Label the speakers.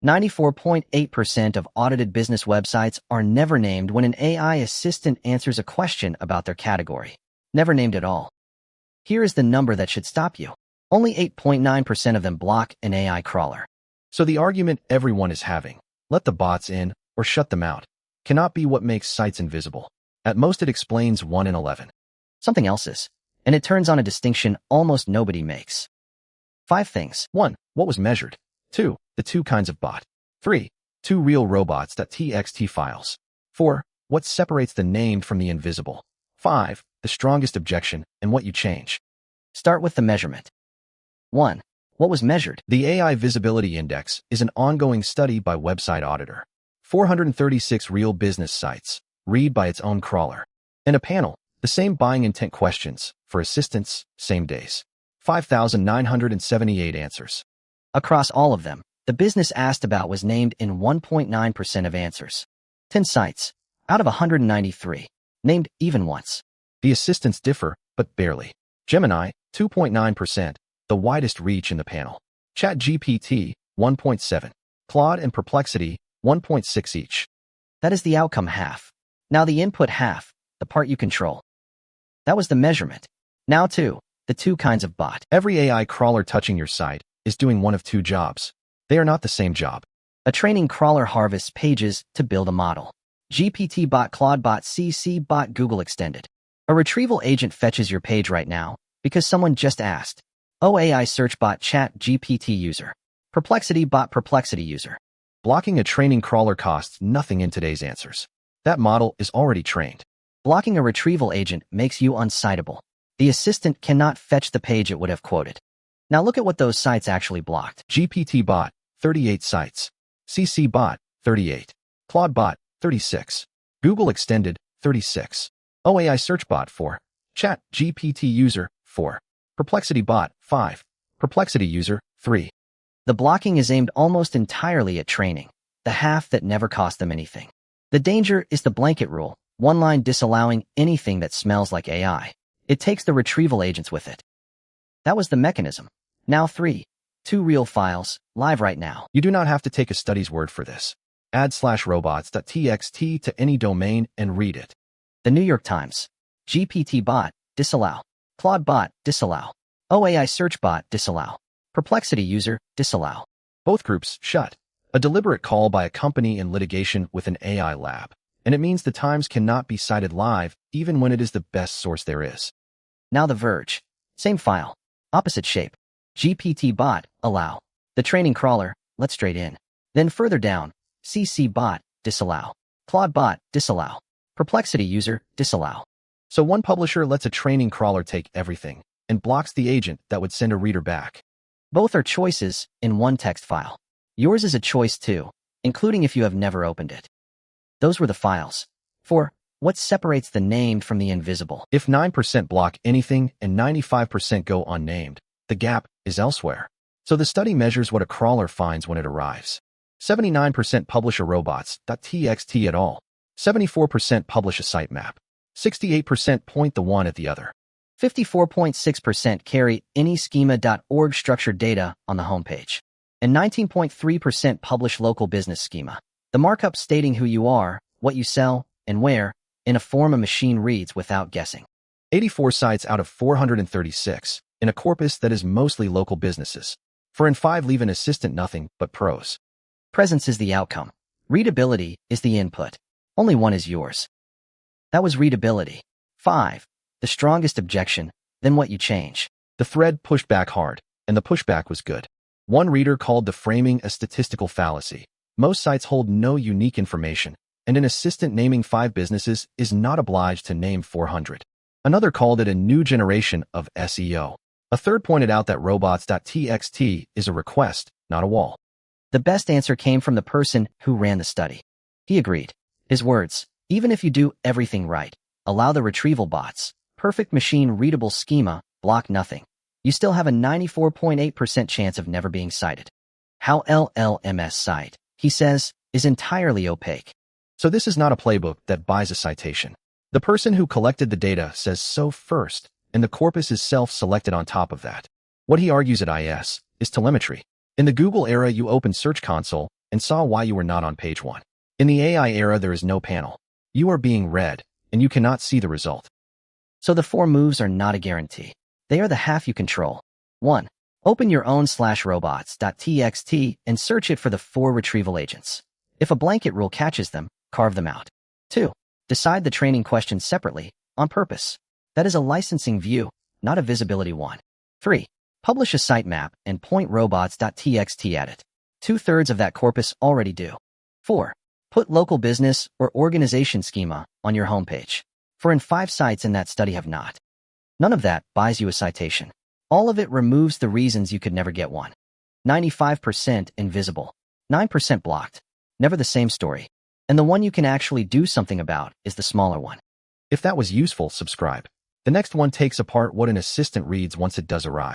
Speaker 1: 94.8% of audited business websites are never named when an AI assistant answers a question about their category. Never named at all. Here is the number that should stop you. Only 8.9% of them block an AI crawler.
Speaker 2: So the argument everyone is having, let the bots in or shut them out, cannot be what makes sites invisible. At most it explains 1 in 11.
Speaker 1: Something else is, and it turns on a distinction almost nobody makes. 5 things.
Speaker 2: 1. What was measured? 2. The 2 kinds of bot. 3. 2 real robots.txt files. 4. What separates the named from the invisible? 5. The strongest objection and what you change.
Speaker 1: Start with the measurement. 1. What was measured?
Speaker 2: The AI Visibility Index is an ongoing study by Website Auditor. 436 real business sites, read by its own crawler. And a panel, the same buying intent questions, for assistance, same days. 5,978 answers.
Speaker 1: Across all of them, the business asked about was named in 1.9% of answers. 10 sites, out of 193, named even once.
Speaker 2: The assistants differ, but barely. Gemini, 2.9%, the widest reach in the panel. ChatGPT, 1.7. Claude and Perplexity, 1.6 each.
Speaker 1: That is the outcome half. Now the input half, the part you control. That was the measurement. Now 2, the 2 kinds of bot.
Speaker 2: Every AI crawler touching your site is doing one of 2 jobs. They are not the same job.
Speaker 1: A training crawler harvests pages to build a model. GPT bot, Claude bot, CC bot, Google extended. A retrieval agent fetches your page right now because someone just asked. OAI search bot, Chat GPT user. Perplexity bot, Perplexity user.
Speaker 2: Blocking a training crawler costs nothing in today's answers. That model is already trained.
Speaker 1: Blocking a retrieval agent makes you uncitable. The assistant cannot fetch the page it would have quoted. Now look at what those sites actually blocked.
Speaker 2: GPT bot, 38 sites. CC bot, 38. Claude bot, 36. Google extended, 36. OAI search bot, 4. Chat GPT user, 4. Perplexity bot, 5. Perplexity user, 3.
Speaker 1: The blocking is aimed almost entirely at training, the half that never cost them anything. The danger is the blanket rule, one line disallowing anything that smells like AI. It takes the retrieval agents with it. That was the mechanism. Now 3. 2 real files, live right now.
Speaker 2: You do not have to take a study's word for this. Add /robots.txt to any domain and read it.
Speaker 1: The New York Times. GPT bot, disallow. Claude bot, disallow. OAI search bot, disallow. Perplexity user, disallow.
Speaker 2: Both groups shut. A deliberate call by a company in litigation with an AI lab. And it means the Times cannot be cited live even when it is the best source there is.
Speaker 1: Now The Verge. Same file. Opposite shape. GPT bot, allow. The training crawler, let straight in. Then further down, CC bot, disallow. Claude bot, disallow. Perplexity user, disallow.
Speaker 2: So one publisher lets a training crawler take everything and blocks the agent that would send a reader back.
Speaker 1: Both are choices in one text file. Yours is a choice too, including if you have never opened it. Those were the files. 4. What separates the named from the invisible?
Speaker 2: If 9% block anything and 95% go unnamed, the gap is elsewhere. So the study measures what a crawler finds when it arrives. 79% publish a robots.txt at all. 74% publish a sitemap. 68% point the one at the other.
Speaker 1: 54.6% carry any schema.org structured data on the homepage. And 19.3% publish local business schema. The markup stating who you are, what you sell, and where, in a form a machine reads without guessing.
Speaker 2: 84 sites out of 436, in a corpus that is mostly local businesses. 4 and 5 leave an assistant nothing but prose.
Speaker 1: Presence is the outcome. Readability is the input. Only one is yours. That was readability. 5. The strongest objection, then what you change.
Speaker 2: The thread pushed back hard, and the pushback was good. One reader called the framing a statistical fallacy. Most sites hold no unique information, and an assistant naming 5 businesses is not obliged to name 400. Another called it a new generation of SEO. A third pointed out that robots.txt is a request, not a wall.
Speaker 1: The best answer came from the person who ran the study. He agreed. His words, even if you do everything right, allow the retrieval bots, perfect machine-readable schema, block nothing, you still have a 94.8% chance of never being cited. How LLMs cite, he says, is entirely opaque.
Speaker 2: So this is not a playbook that buys a citation. The person who collected the data says so first, and the corpus is self-selected on top of that. What he argues at IS is telemetry. In the Google era, you opened Search Console and saw why you were not on page 1. In the AI era, there is no panel. You are being read, and you cannot see the result.
Speaker 1: So the 4 moves are not a guarantee. They are the half you control. 1. Open your own /robots.txt and search it for the 4 retrieval agents. If a blanket rule catches them, carve them out. 2. Decide the training questions separately, on purpose. That is a licensing view, not a visibility one. 3. Publish a sitemap and point robots.txt at it. 2/3 of that corpus already do. 4. Put local business or organization schema on your homepage. For in 5 sites in that study have not. None of that buys you a citation. All of it removes the reasons you could never get one. 95% invisible. 9% blocked. Never the same story. And the one you can actually do something about is the smaller one.
Speaker 2: If that was useful, subscribe. The next one takes apart what an assistant reads once it does arrive.